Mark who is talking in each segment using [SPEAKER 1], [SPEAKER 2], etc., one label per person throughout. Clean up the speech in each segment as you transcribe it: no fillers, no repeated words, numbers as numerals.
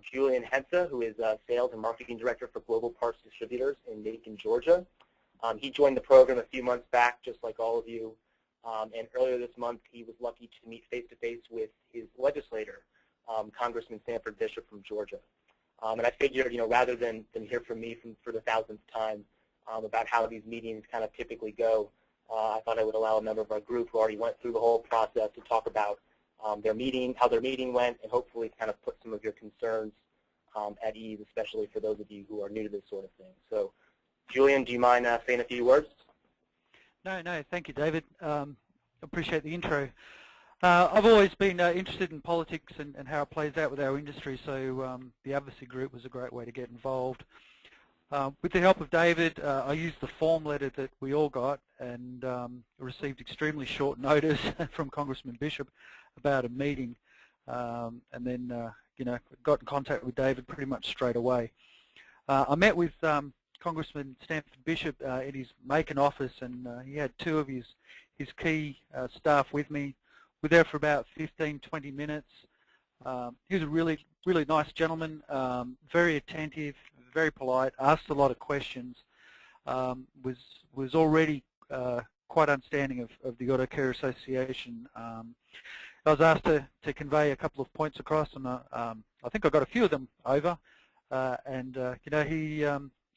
[SPEAKER 1] Julian Hensa, who is Sales and Marketing Director for Global Parts Distributors in Macon, Georgia. He joined the program a few months back, just like all of you, and earlier this month he was lucky to meet face-to-face with his legislator, Congressman Sanford Bishop from Georgia. And I figured, rather than hear from me for the 1000th time about how these meetings kind of typically go, I thought I would allow a member of our group who already went through the whole process to talk about how their meeting went, and hopefully kind of put some of your concerns at ease, especially for those of you who are new to this sort of thing. So, Julian, do you mind saying a few words?
[SPEAKER 2] No, thank you, David. Appreciate the intro. I've always been interested in politics and how it plays out with our industry, so the Advocacy group was a great way to get involved. With the help of David, I used the form letter that we all got and received extremely short notice from Congressman Bishop about a meeting, and then got in contact with David pretty much straight away. I met with Congressman Stanford Bishop in his Macon office, and he had two of his key staff with me. We're there for about 15-20 minutes. He was a really nice gentleman, very attentive, very polite, asked a lot of questions, was already quite understanding of the Auto Care Association. I was asked to convey a couple of points across, and I think I got a few of them over.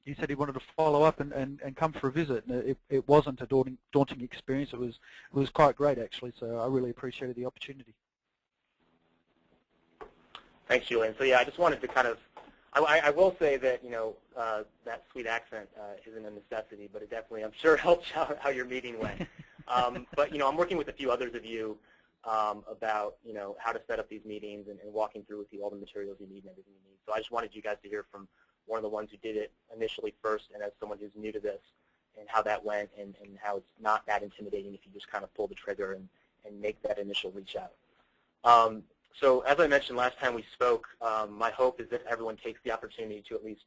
[SPEAKER 2] He said he wanted to follow up and come for a visit. And it wasn't a daunting experience. It was quite great, actually. So I really appreciated the opportunity.
[SPEAKER 1] Thanks, Julian. So yeah, I just wanted to kind of, I will say that that sweet accent isn't a necessity, but it definitely, I'm sure, helps how your meeting went. But I'm working with a few others of you about how to set up these meetings and walking through with you all the materials you need and everything you need. So I just wanted you guys to hear from one of the ones who did it initially first, and as someone who's new to this, and how that went, and how it's not that intimidating if you just kind of pull the trigger and make that initial reach out. So as I mentioned last time we spoke, my hope is that everyone takes the opportunity to at least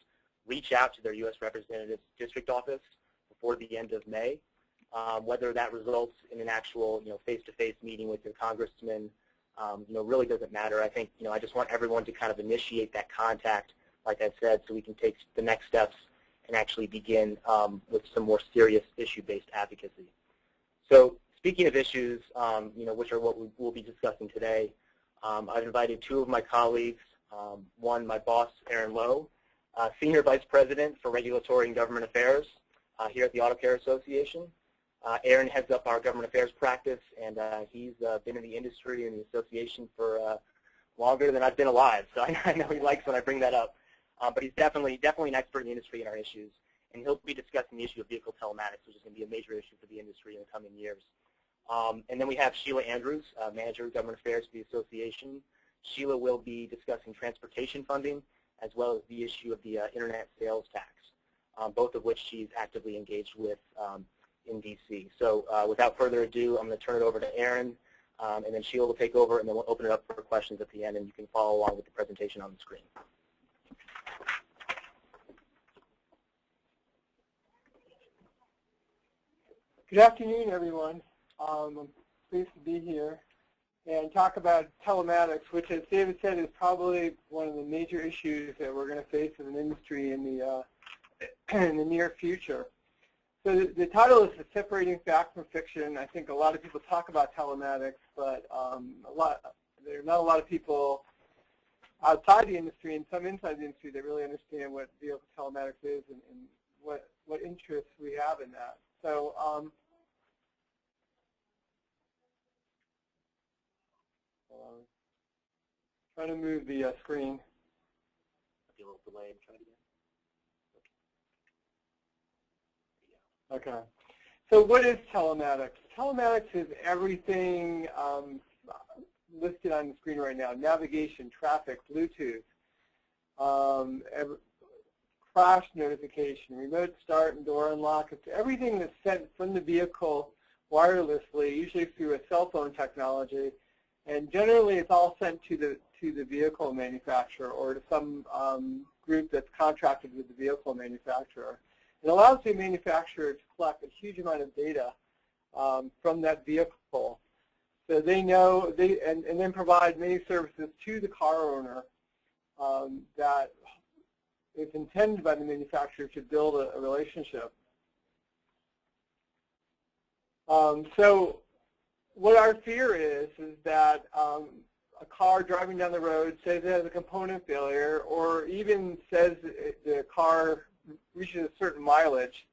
[SPEAKER 1] reach out to their U.S. Representative's district office before the end of May. Whether that results in an actual face-to-face meeting with your congressman, really doesn't matter. I think I just want everyone to kind of initiate that contact, like I said, so we can take the next steps and actually begin with some more serious issue-based advocacy. So speaking of issues, which are what we'll be discussing today, I've invited two of my colleagues. One, my boss, Aaron Lowe, Senior Vice President for Regulatory and Government Affairs here at the Auto Care Association. Aaron heads up our government affairs practice, and he's been in the industry and the association for longer than I've been alive. So I know he likes when I bring that up. But he's definitely an expert in the industry and our issues, and he'll be discussing the issue of vehicle telematics, which is going to be a major issue for the industry in the coming years. And then we have Sheila Andrews, Manager of Government Affairs for the association. Sheila will be discussing transportation funding, as well as the issue of the internet sales tax, both of which she's actively engaged with in D.C. So without further ado, I'm going to turn it over to Aaron, and then Sheila will take over, and then we'll open it up for questions at the end, and you can follow along with the presentation on the screen.
[SPEAKER 3] Good afternoon, everyone. I'm pleased to be here and talk about telematics, which, as David said, is probably one of the major issues that we're going to face as an industry in the near future. So the title is Separating Fact from Fiction. I think a lot of people talk about telematics, but there are not a lot of people outside the industry and some inside the industry that really understand what vehicle telematics is and what interests we have in that. So trying to move the screen.
[SPEAKER 1] Be a little delayed. Try it again.
[SPEAKER 3] Okay. So what is telematics? Telematics is everything listed on the screen right now: navigation, traffic, Bluetooth, crash notification, remote start and door unlock. It's everything that's sent from the vehicle wirelessly, usually through a cell phone technology, and generally it's all sent to the vehicle manufacturer or to some group that's contracted with the vehicle manufacturer. It allows the manufacturer to collect a huge amount of data from that vehicle, so they know and then provide many services to the car owner that is intended by the manufacturer to build a relationship. So what our fear is that a car driving down the road says it has a component failure, or even says the car reaches a certain mileage.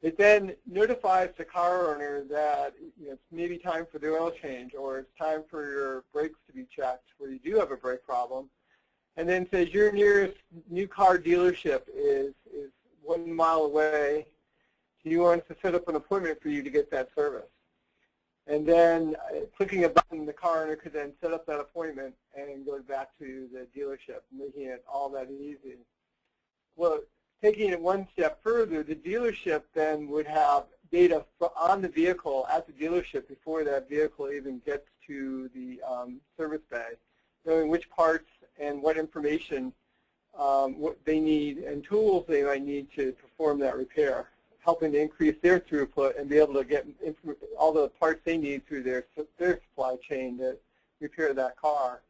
[SPEAKER 3] It then notifies the car owner that it's maybe time for the oil change, or it's time for your brakes to be checked where you do have a brake problem, and then says your nearest new car dealership is 1 mile away. Do you want us to set up an appointment for you to get that service? And then clicking a button, the car owner could then set up that appointment and go back to the dealership, making it all that easy. Well, taking it one step further, the dealership then would have data on the vehicle at the dealership before that vehicle even gets to the service bay, knowing which parts and what information what they need and tools they might need to perform that repair, helping to increase their throughput and be able to get all the parts they need through their supply chain to repair that car.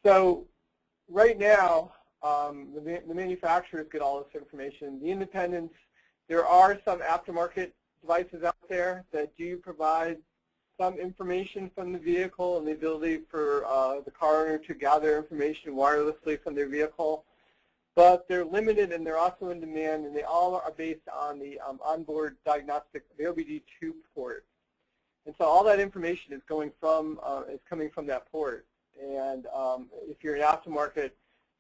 [SPEAKER 3] So right now, the manufacturers get all this information. The independents, there are some aftermarket devices out there that do provide some information from the vehicle and the ability for the car owner to gather information wirelessly from their vehicle. But they're limited and they're also in demand, and they all are based on the onboard diagnostic, the OBD2 port. And so all that information is coming from that port. And if you're an aftermarket,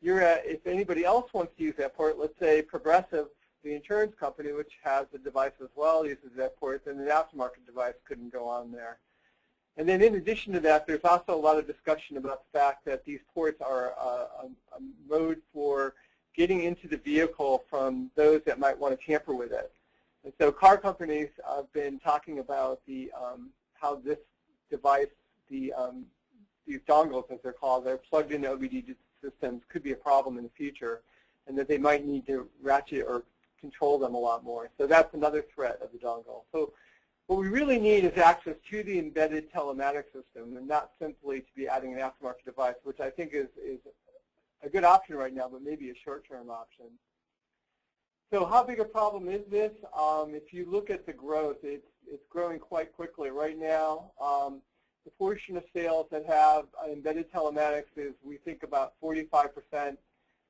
[SPEAKER 3] if anybody else wants to use that port, let's say Progressive, the insurance company, which has the device as well, uses that port, then the aftermarket device couldn't go on there. And then in addition to that, there's also a lot of discussion about the fact that these ports are a mode for getting into the vehicle from those that might want to tamper with it. And so car companies have been talking about how this device, these dongles, as they're called, they're plugged into OBD systems, could be a problem in the future, and that they might need to ratchet or control them a lot more. So that's another threat of the dongle. So what we really need is access to the embedded telematics system, and not simply to be adding an aftermarket device, which I think is a good option right now, but maybe a short-term option. So how big a problem is this? If you look at the growth, it's growing quite quickly. Right now, the portion of sales that have embedded telematics is, we think, about 45%.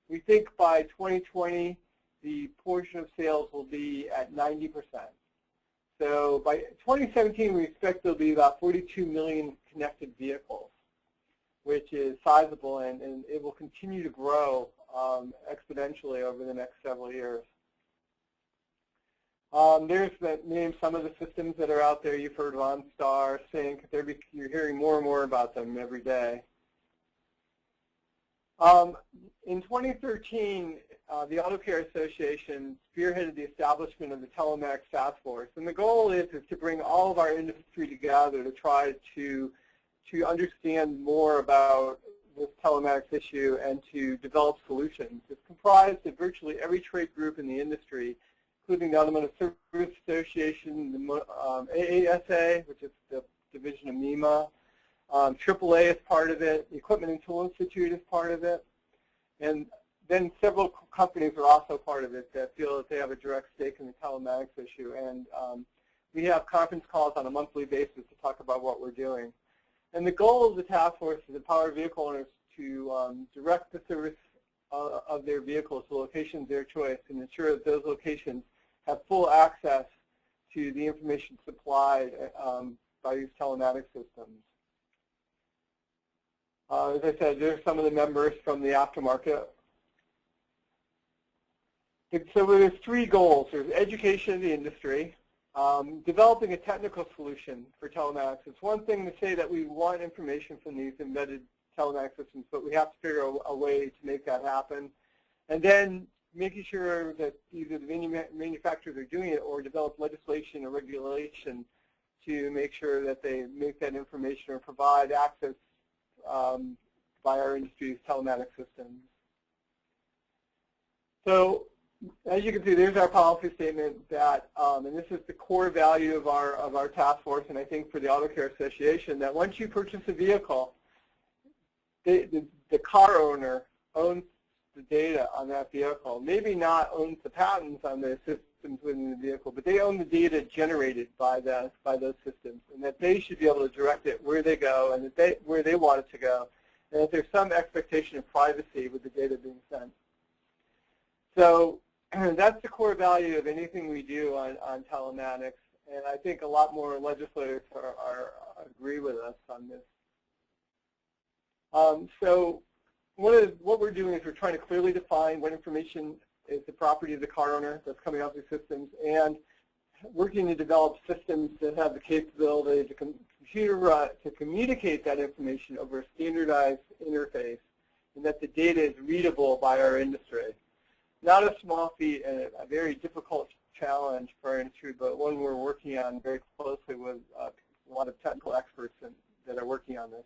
[SPEAKER 3] We think by 2020, the portion of sales will be at 90%. So by 2017, we expect there'll be about 42 million connected vehicles, which is sizable, and it will continue to grow exponentially over the next several years. There's name some of the systems that are out there. You've heard of OnStar, Sync. You're hearing more and more about them every day. In 2013, the Auto Care Association spearheaded the establishment of the Telematics Task Force, and the goal is to bring all of our industry together to try to understand more about this telematics issue and to develop solutions. It's comprised of virtually every trade group in the industry, including the Automotive Service Association, the AASA, which is the division of MEMA, AAA is part of it, the Equipment and Tool Institute is part of it, and then several companies are also part of it that feel that they have a direct stake in the telematics issue. And we have conference calls on a monthly basis to talk about what we're doing. And the goal of the task force is to empower vehicle owners to direct the service of their vehicles to locations of their choice and ensure that those locations have full access to the information supplied by these telematics systems. As I said, there's some of the members from the aftermarket. So there's three goals. There's education of the industry, developing a technical solution for telematics. It's one thing to say that we want information from these embedded telematics systems, but we have to figure out a way to make that happen. And then making sure that either the manufacturers are doing it or develop legislation or regulation to make sure that they make that information or provide access by our industry's telematics systems. So as you can see, there's our policy statement that, and this is the core value of our task force, and I think for the Auto Care Association, that once you purchase a vehicle, the car owner owns the data on that vehicle. Maybe not owns the patents on the systems within the vehicle, but they own the data generated by those systems, and that they should be able to direct it where they go and where they want it to go, and that there's some expectation of privacy with the data being sent. So that's the core value of anything we do on telematics, and I think a lot more legislators agree with us on this. So what we're doing is we're trying to clearly define what information is the property of the car owner that's coming off these systems, and working to develop systems that have the capability to communicate that information over a standardized interface, and that the data is readable by our industry. Not a small feat and a very difficult challenge for our industry, but one we're working on very closely with a lot of technical experts that are working on this.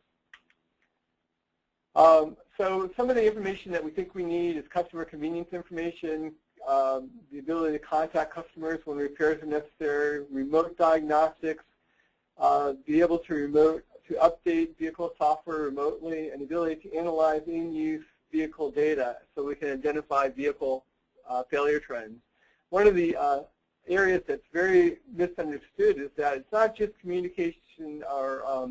[SPEAKER 3] So some of the information that we think we need is customer convenience information, the ability to contact customers when repairs are necessary, remote diagnostics, be able to update vehicle software remotely, and the ability to analyze in-use vehicle data so we can identify vehicle failure trends. One of the areas that's very misunderstood is that it's not just communication or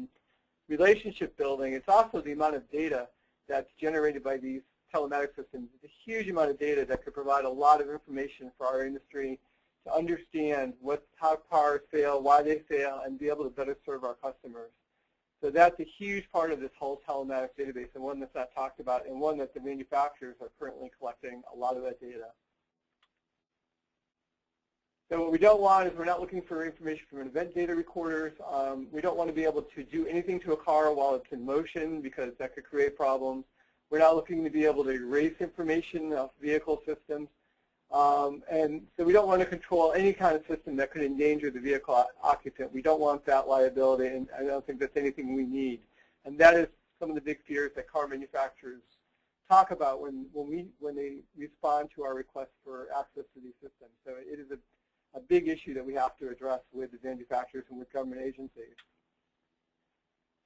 [SPEAKER 3] relationship building, it's also the amount of data that's generated by these telematics systems. It's a huge amount of data that could provide a lot of information for our industry to understand how cars fail, why they fail, and be able to better serve our customers. So that's a huge part of this whole telematics database, and one that's not talked about, and one that the manufacturers are currently collecting a lot of that data. So what we don't want is we're not looking for information from event data recorders. We don't want to be able to do anything to a car while it's in motion because that could create problems. We're not looking to be able to erase information off vehicle systems. And so we don't want to control any kind of system that could endanger the vehicle occupant. We don't want that liability, and I don't think that's anything we need. And that is some of the big fears that car manufacturers talk about when they respond to our request for access to these systems. So it is a big issue that we have to address with the manufacturers and with government agencies.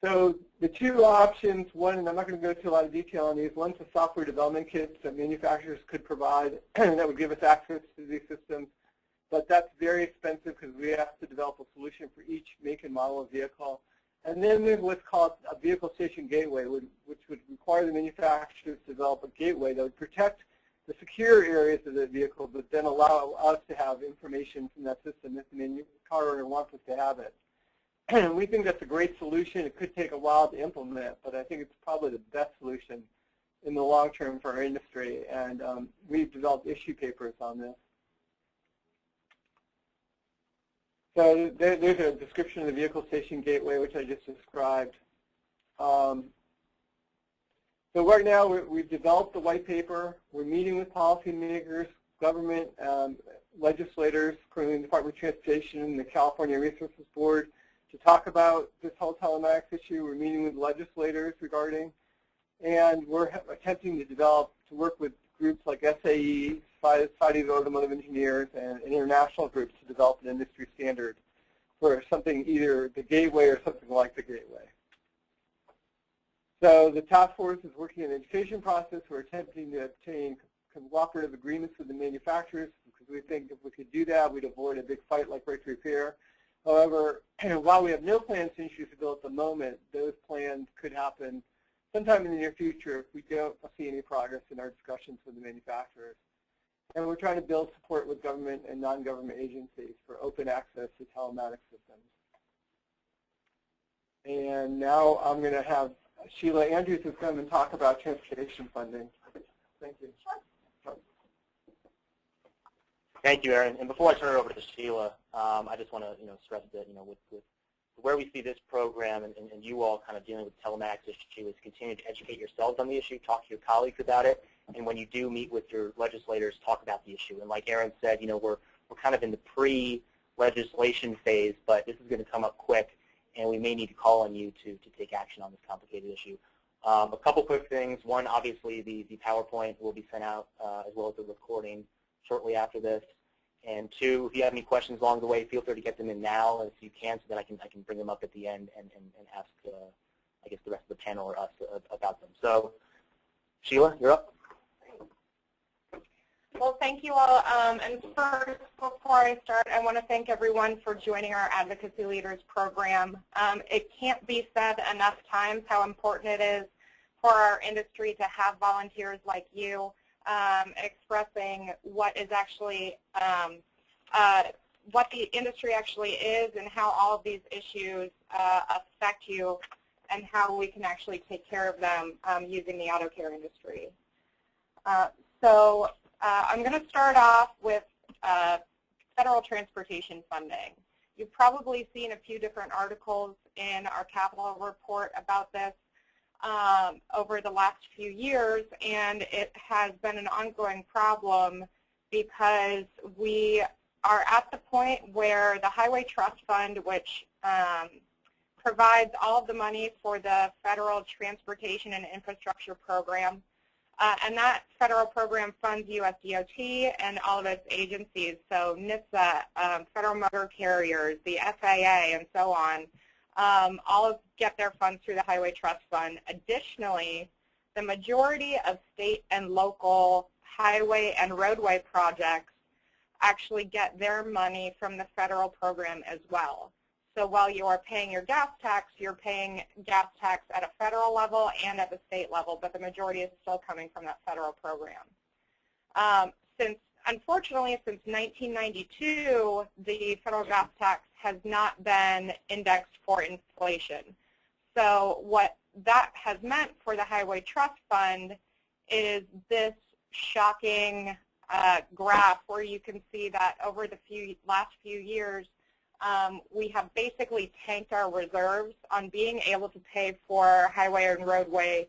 [SPEAKER 3] So the two options, one, and I'm not going to go into a lot of detail on these, one's the software development kits that manufacturers could provide that would give us access to these systems, but that's very expensive because we have to develop a solution for each make and model of vehicle. And then there's what's called a vehicle station gateway, which would require the manufacturers to develop a gateway that would protect the secure areas of the vehicle, but then allow us to have information from that system if the car owner wants us to have it. And we think that's a great solution. It could take a while to implement, but I think it's probably the best solution in the long term for our industry. And we've developed issue papers on this. So there's a description of the vehicle station gateway, which I just described. So right now, we've developed the white paper. We're meeting with policymakers, government, legislators, currently in the Department of Transportation and the California Resources Board, to talk about this whole telematics issue. We're meeting with legislators regarding, and we're attempting to work with groups like SAE, Society of Automotive Engineers, and international groups to develop an industry standard for something, either the gateway or something like the gateway. So the task force is working in the education process. We're attempting to obtain cooperative agreements with the manufacturers because we think if we could do that, we'd avoid a big fight like right to repair. However, while we have no plans to introduce a bill at the moment, those plans could happen sometime in the near future if we don't see any progress in our discussions with the manufacturers. And we're trying to build support with government and non-government agencies for open access to telematics systems. And now I'm going to have Sheila Andrews is going to talk about transportation funding. Thank you.
[SPEAKER 1] Thank you, Aaron. And before I turn it over to Sheila, I just want to stress that with where we see this program and you all kind of dealing with telematics issue is continue to educate yourselves on the issue, talk to your colleagues about it, and when you do meet with your legislators, talk about the issue. And like Aaron said, we're kind of in the pre-legislation phase, but this is going to come up quick, and we may need to call on you to take action on this complicated issue. A couple quick things. One, obviously, the PowerPoint will be sent out as well as the recording shortly after this. And two, if you have any questions along the way, feel free to get them in now if you can, so that I can bring them up at the end and ask I guess, the rest of the panel or us about them. So, Sheila, you're up.
[SPEAKER 4] Well, thank you all. And first, before I start, I want to thank everyone for joining our Advocacy Leaders program. It can't be said enough times how important it is for our industry to have volunteers like you expressing what is actually, what the industry actually is and how all of these issues affect you and how we can actually take care of them using the auto care industry. I'm going to start off with federal transportation funding. You've probably seen a few different articles in our Capitol report about this over the last few years, and it has been an ongoing problem because we are at the point where the Highway Trust Fund, which provides all of the money for the Federal Transportation and Infrastructure Program, and that federal program funds USDOT and all of its agencies, so NHTSA, federal motor carriers, the FAA, and so on, all get their funds through the Highway Trust Fund. Additionally, the majority of state and local highway and roadway projects actually get their money from the federal program as well. So while you are paying your gas tax, you're paying gas tax at a federal level and at the state level, but the majority is still coming from that federal program. Unfortunately, since 1992, the federal gas tax has not been indexed for inflation. So what that has meant for the Highway Trust Fund is this shocking graph where you can see that over the last few years, we have basically tanked our reserves on being able to pay for highway and roadway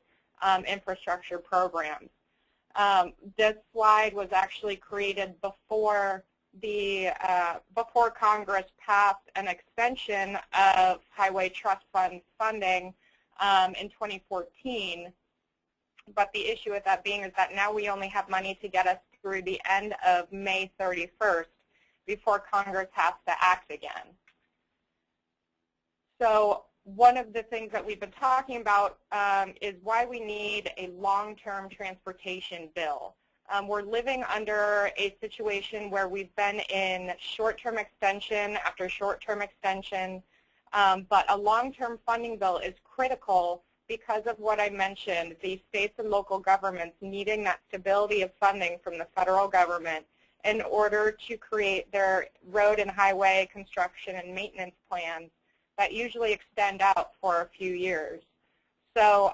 [SPEAKER 4] infrastructure programs. This slide was actually created before Congress passed an extension of Highway Trust Fund funding in 2014. But the issue with that being is that now we only have money to get us through the end of May 31st before Congress has to act again. So one of the things that we've been talking about is why we need a long-term transportation bill. We're living under a situation where we've been in short-term extension after short-term extension, but a long-term funding bill is critical because of what I mentioned, the states and local governments needing that stability of funding from the federal government in order to create their road and highway construction and maintenance plans that usually extend out for a few years. So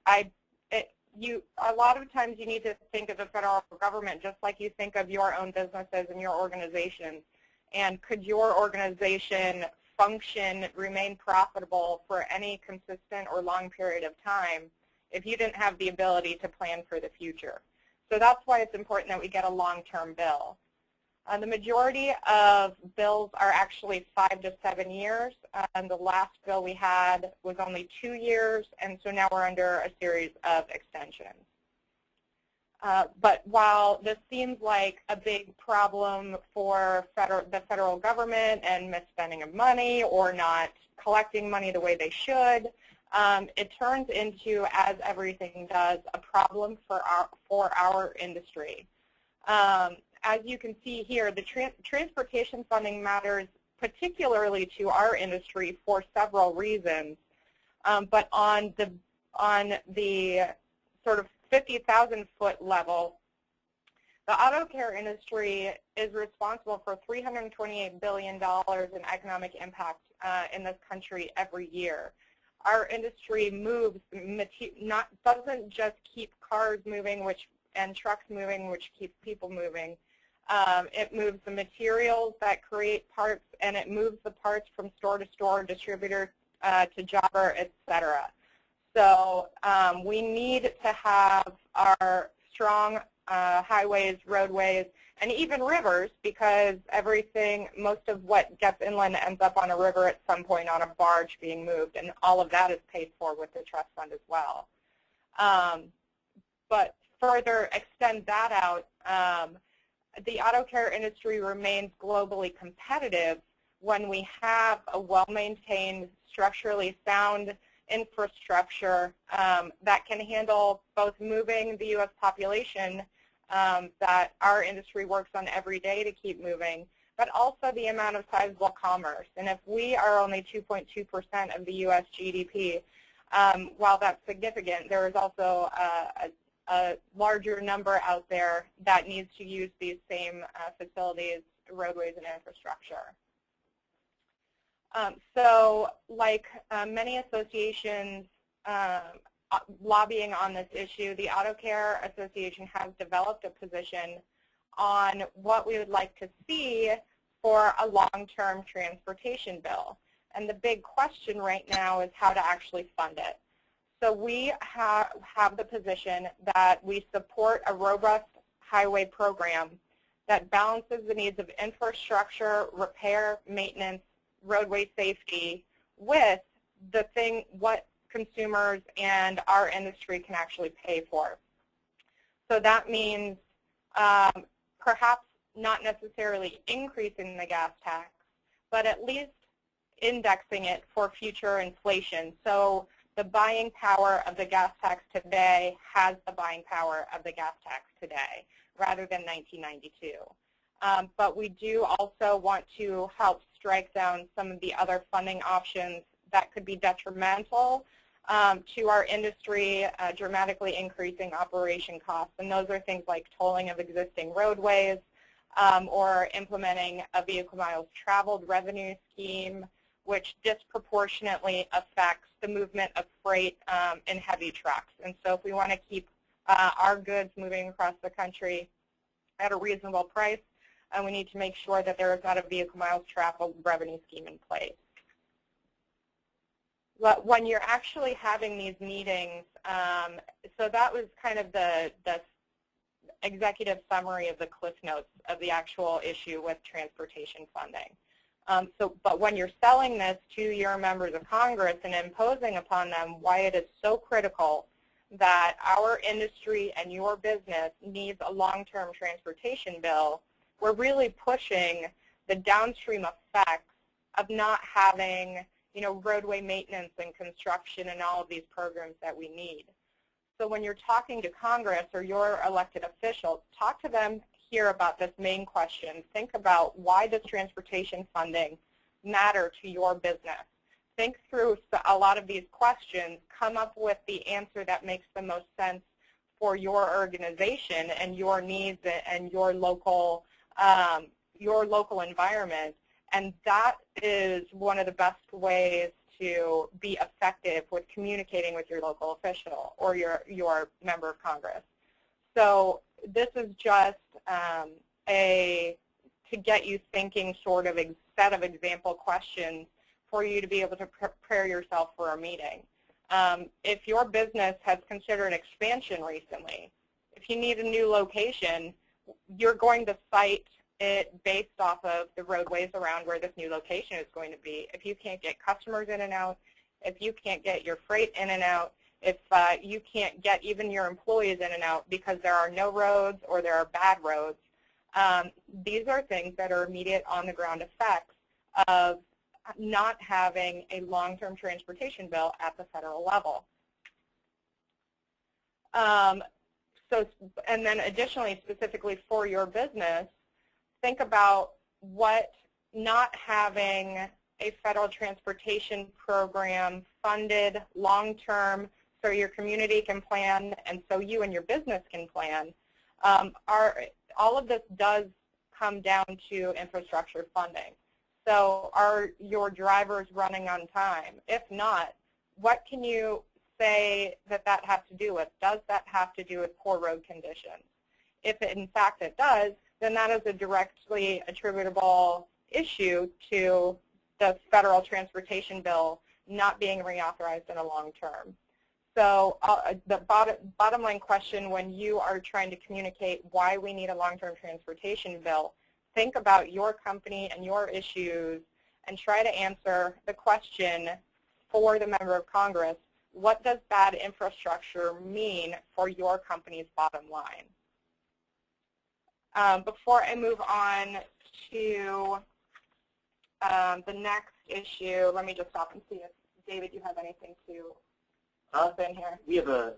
[SPEAKER 4] a lot of times you need to think of the federal government just like you think of your own businesses and your organizations. And could your organization function, remain profitable for any consistent or long period of time if you didn't have the ability to plan for the future? So that's why it's important that we get a long-term bill. The majority of bills are actually 5 to 7 years, and the last bill we had was only 2 years, and so now we're under a series of extensions. But while this seems like a big problem for the federal government and misspending of money or not collecting money the way they should, it turns into, as everything does, a problem for our industry. As you can see here, the transportation funding matters particularly to our industry for several reasons. But on the sort of 50,000-foot level, the auto care industry is responsible for $328 billion in economic impact in this country every year. Our industry moves, doesn't just keep cars moving and trucks moving, which keeps people moving. It moves the materials that create parts, and it moves the parts from store to store, distributor to jobber, etc. So we need to have our strong highways, roadways, and even rivers, because most of what gets inland ends up on a river at some point on a barge being moved, and all of that is paid for with the trust fund as well. But further extend that out, the auto care industry remains globally competitive when we have a well-maintained, structurally sound infrastructure that can handle both moving the U.S. population that our industry works on every day to keep moving, but also the amount of sizable commerce. And if we are only 2.2% of the U.S. GDP, while that's significant, there is also a larger number out there that needs to use these same facilities, roadways, and infrastructure. So like many associations lobbying on this issue, the Auto Care Association has developed a position on what we would like to see for a long-term transportation bill. And the big question right now is how to actually fund it. So we have the position that we support a robust highway program that balances the needs of infrastructure, repair, maintenance, roadway safety with what consumers and our industry can actually pay for. So that means perhaps not necessarily increasing the gas tax, but at least indexing it for future inflation. So the buying power of the gas tax today has the buying power of the gas tax today, rather than 1992. But we do also want to help strike down some of the other funding options that could be detrimental to our industry, dramatically increasing operation costs. And those are things like tolling of existing roadways or implementing a vehicle miles traveled revenue scheme, which disproportionately affects the movement of freight in heavy trucks. And so if we want to keep our goods moving across the country at a reasonable price, we need to make sure that there is not a vehicle miles traveled revenue scheme in place. But when you're actually having these meetings, so that was kind of the executive summary of the Cliff Notes of the actual issue with transportation funding. But when you're selling this to your members of Congress and imposing upon them why it is so critical that our industry and your business needs a long-term transportation bill, we're really pushing the downstream effects of not having, roadway maintenance and construction and all of these programs that we need. So when you're talking to Congress or your elected officials, talk to them here about this main question. Think about, why does transportation funding matter to your business? Think through a lot of these questions, come up with the answer that makes the most sense for your organization and your needs and your local environment. And that is one of the best ways to be effective with communicating with your local official or your member of Congress. So this is just to get you thinking sort of a set of example questions for you to be able to prepare yourself for a meeting. If your business has considered expansion recently, if you need a new location, you're going to cite it based off of the roadways around where this new location is going to be. If you can't get customers in and out, if you can't get your freight in and out, if you can't get even your employees in and out because there are no roads or there are bad roads, these are things that are immediate on-the-ground effects of not having a long-term transportation bill at the federal level. And then additionally, specifically for your business, think about what not having a federal transportation program funded long-term so your community can plan and so you and your business can plan. All of this does come down to infrastructure funding. So are your drivers running on time? If not, what can you say that has to do with? Does that have to do with poor road conditions? If in fact it does, then that is a directly attributable issue to the federal transportation bill not being reauthorized in a long term. So the bottom line question when you are trying to communicate why we need a long-term transportation bill, think about your company and your issues and try to answer the question for the member of Congress, what does bad infrastructure mean for your company's bottom line? Before I move on to the next issue, let me just stop and see if David, you have anything to jump in here?
[SPEAKER 1] We have a.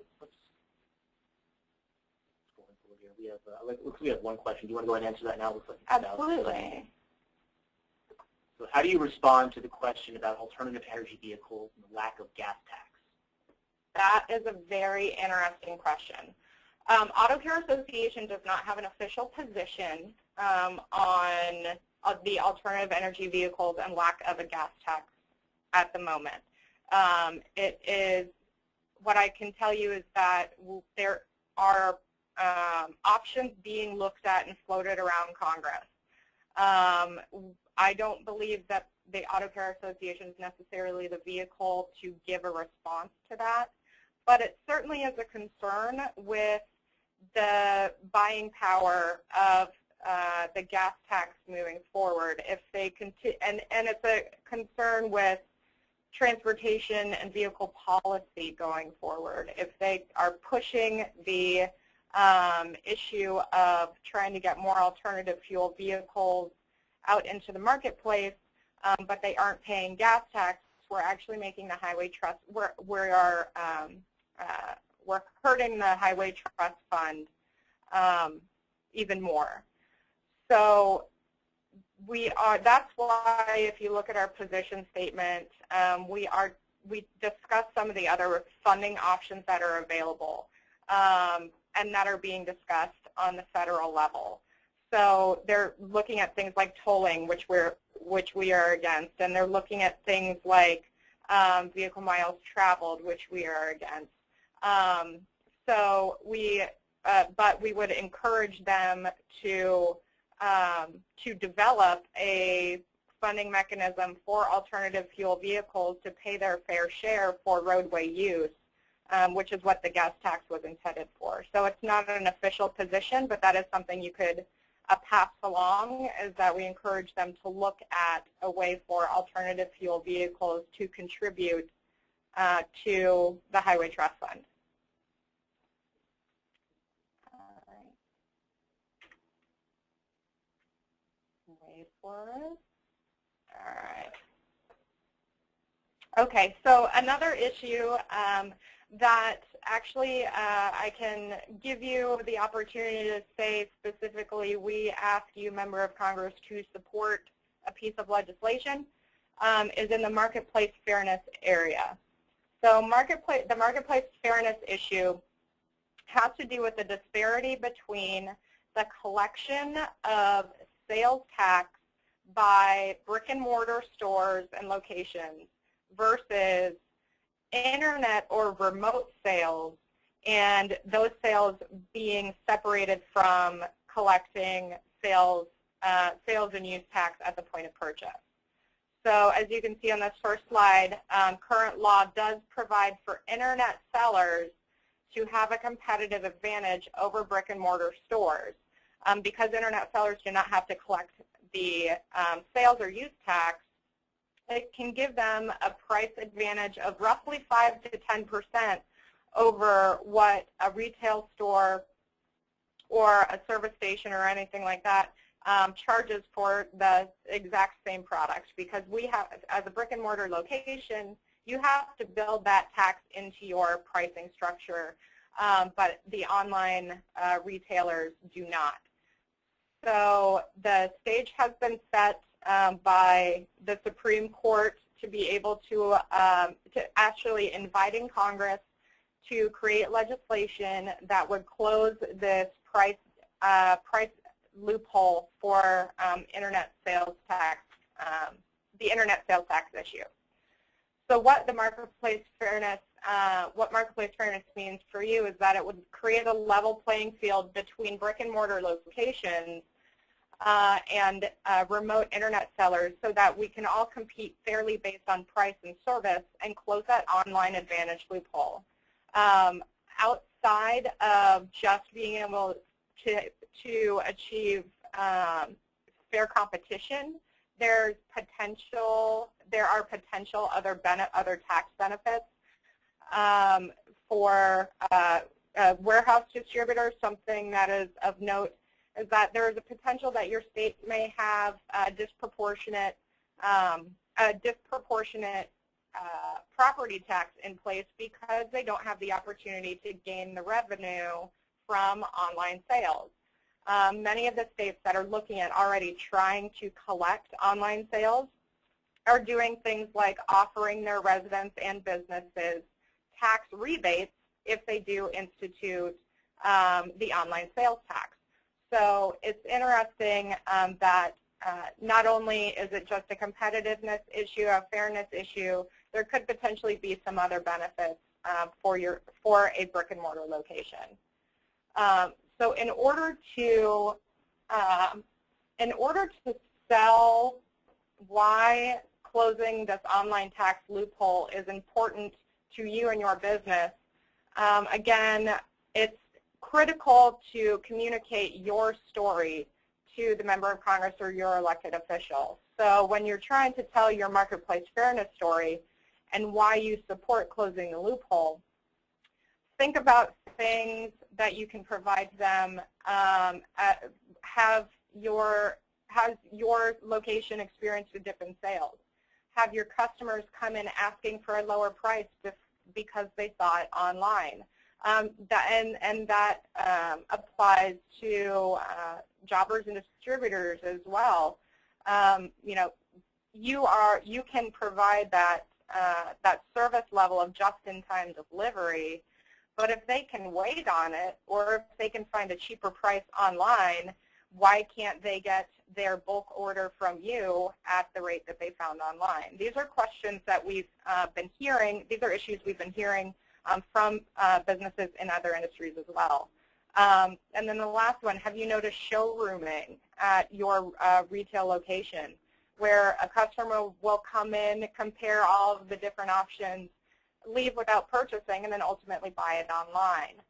[SPEAKER 1] We have one question. Do you want to go ahead and answer that now? Looks like it's
[SPEAKER 4] Absolutely.
[SPEAKER 1] So how do you respond to the question about alternative energy vehicles and the lack of gas tax?
[SPEAKER 4] That is a very interesting question. Auto Care Association does not have an official position on the alternative energy vehicles and lack of a gas tax at the moment. It is, what I can tell you is that there are options being looked at and floated around Congress. I don't believe that the Auto Care Association is necessarily the vehicle to give a response to that, but it certainly is a concern with the buying power of the gas tax moving forward. If they continue, and it's a concern with transportation and vehicle policy going forward. If they are pushing the issue of trying to get more alternative fuel vehicles out into the marketplace, but they aren't paying gas tax, we're actually making the highway trust, we're hurting the highway trust fund even more. So that's why if you look at our position statement, we discuss some of the other funding options that are available and that are being discussed on the federal level. So they're looking at things like tolling, which we are against, and they're looking at things like vehicle miles traveled, which we are against. But we would encourage them to develop a funding mechanism for alternative fuel vehicles to pay their fair share for roadway use, which is what the gas tax was intended for. So it's not an official position, but that is something you could pass along, is that we encourage them to look at a way for alternative fuel vehicles to contribute to the Highway Trust Fund. Wait for it. All right. Okay, so another issue that actually I can give you the opportunity to say specifically, we ask you, Member of Congress, to support a piece of legislation is in the marketplace fairness area. So the marketplace fairness issue has to do with the disparity between the collection of sales tax by brick-and-mortar stores and locations versus internet or remote sales, and those sales being separated from collecting sales and use tax at the point of purchase. So as you can see on this first slide, current law does provide for internet sellers to have a competitive advantage over brick-and-mortar stores. Because internet sellers do not have to collect the sales or use tax, it can give them a price advantage of roughly 5 to 10% over what a retail store or a service station or anything like that charges for the exact same product. Because we have, as a brick and mortar location, you have to build that tax into your pricing structure, but the online retailers do not. So the stage has been set by the Supreme Court to be able to actually inviting Congress to create legislation that would close this price loophole for internet sales tax, the internet sales tax issue. So what the marketplace fairness means for you is that it would create a level playing field between brick and mortar locations and remote internet sellers, so that we can all compete fairly based on price and service and close that online advantage loophole. Outside of just being able to achieve fair competition, there are potential other tax benefits for warehouse distributors. Something that is of note is that there is a potential that your state may have a disproportionate property tax in place because they don't have the opportunity to gain the revenue from online sales. Many of the states that are looking at already trying to collect online sales are doing things like offering their residents and businesses tax rebates if they do institute the online sales tax. So it's interesting that not only is it just a competitiveness issue, a fairness issue, there could potentially be some other benefits for a brick and mortar location. So in order to sell why closing this online tax loophole is important to you and your business, again, it's critical to communicate your story to the member of Congress or your elected official. So when you're trying to tell your marketplace fairness story and why you support closing the loophole, think about things that you can provide them. Has your location experienced a dip in sales? Have your customers come in asking for a lower price because they saw it online? That applies to jobbers and distributors as well. You know, you can provide that service level of just-in-time delivery, but if they can wait on it, or if they can find a cheaper price online, why can't they get their bulk order from you at the rate that they found online? These are questions that we've been hearing. These are issues we've been hearing from businesses in other industries as well. And then the last one, have you noticed showrooming at your retail location, where a customer will come in, compare all of the different options, leave without purchasing, and then ultimately buy it online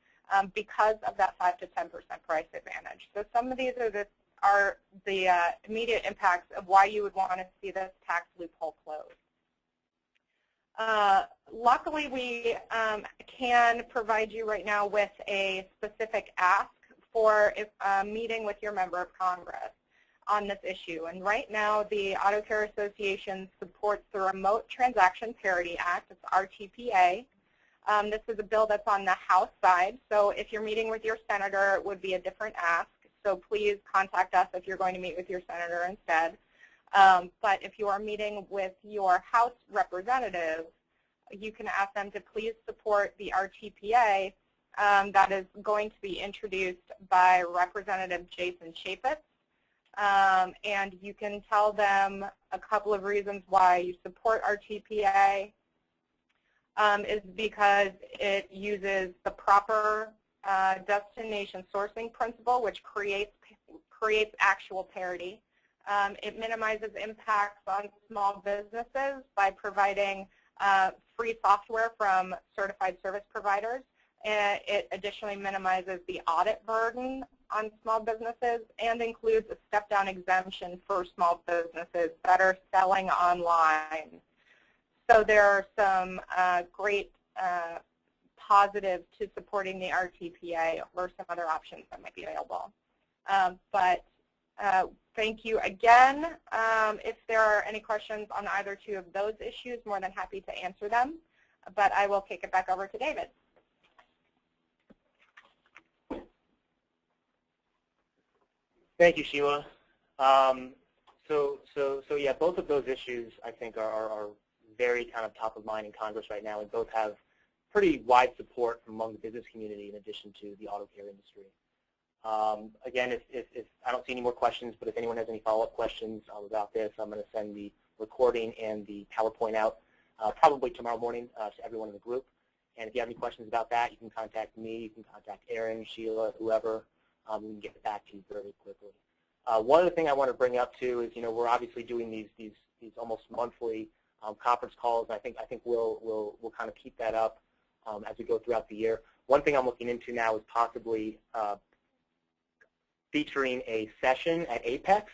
[SPEAKER 4] because of that 5 to 10% price advantage? So some of these are the immediate impacts of why you would want to see this tax loophole closed. Luckily, we can provide you right now with a specific ask for a meeting with your member of Congress on this issue. And right now, the Auto Care Association supports the Remote Transaction Parity Act. It's RTPA. This is a bill that's on the House side. So if you're meeting with your senator, it would be a different ask. So please contact us if you're going to meet with your senator instead. But if you are meeting with your House representative, you can ask them to please support the RTPA that is going to be introduced by Representative Jason Chaffetz. And you can tell them a couple of reasons why you support RTPA. Is because it uses the proper destination sourcing principle, which creates actual parity. It minimizes impacts on small businesses by providing free software from certified service providers. And it additionally minimizes the audit burden on small businesses and includes a step-down exemption for small businesses that are selling online. So there are some great positives to supporting the RTPA or some other options that might be available. But thank you again. If there are any questions on either two of those issues, more than happy to answer them. But I will kick it back over to David.
[SPEAKER 1] Thank you, Sheila. So yeah, both of those issues I think are very kind of top of mind in Congress right now, and both have pretty wide support from among the business community in addition to the auto care industry. Again, if I don't see any more questions, but if anyone has any follow-up questions about this, I'm going to send the recording and the PowerPoint out probably tomorrow morning to everyone in the group. And if you have any questions about that, you can contact me, you can contact Aaron, Sheila, whoever. We can get back to you very quickly. One other thing I want to bring up too is, we're obviously doing these almost monthly conference calls. I think we'll kind of keep that up as we go throughout the year. One thing I'm looking into now is possibly featuring a session at Apex,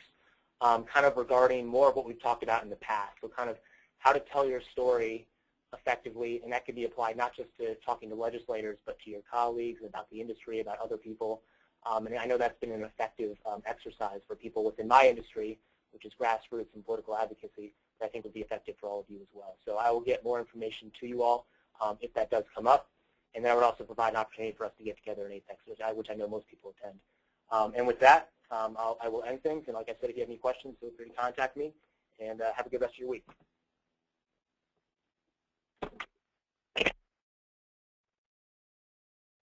[SPEAKER 1] kind of regarding more of what we've talked about in the past. So kind of how to tell your story effectively, and that could be applied not just to talking to legislators, but to your colleagues, about the industry, about other people. And I know that's been an effective exercise for people within my industry, which is grassroots and political advocacy. that I think would be effective for all of you as well. So I will get more information to you all if that does come up. And then I would also provide an opportunity for us to get together in Apex, which I know most people attend. And with that, I will end things. And like I said, if you have any questions, feel free to contact me. And have a good rest of your week.